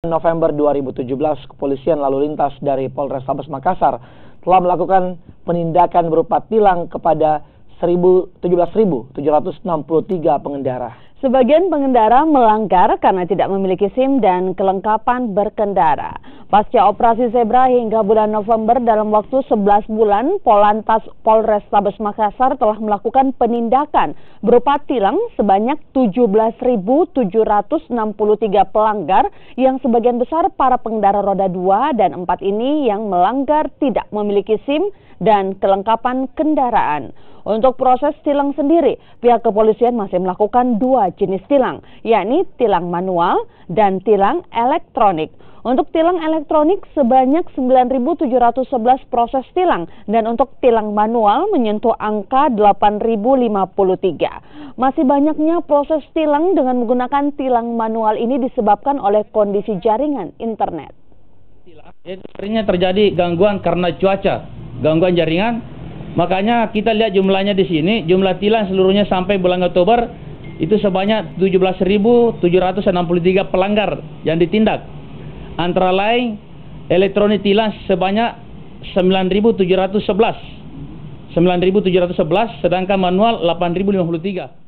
November 2017, Kepolisian Lalu Lintas dari Polrestabes Makassar telah melakukan penindakan berupa tilang kepada 17.763 pengendara. Sebagian pengendara melanggar karena tidak memiliki SIM dan kelengkapan berkendara. Pasca operasi Zebra hingga bulan November dalam waktu 11 bulan, Polantas Polrestabes Makassar telah melakukan penindakan berupa tilang sebanyak 17.763 pelanggar yang sebagian besar para pengendara roda 2 dan 4 ini yang melanggar tidak memiliki SIM dan kelengkapan kendaraan. Untuk proses tilang sendiri, pihak kepolisian masih melakukan dua jenis tilang, yakni tilang manual dan tilang elektronik. Untuk tilang elektronik sebanyak 9.711 proses tilang dan untuk tilang manual menyentuh angka 8.053. Masih banyaknya proses tilang dengan menggunakan tilang manual ini disebabkan oleh kondisi jaringan internet. Seringnya terjadi gangguan karena cuaca, gangguan jaringan. Makanya kita lihat jumlahnya di sini, jumlah tilang seluruhnya sampai bulan Oktober itu sebanyak 17.763 pelanggar yang ditindak. Antara lain elektronik tilang sebanyak 9.711, sedangkan manual 8.053.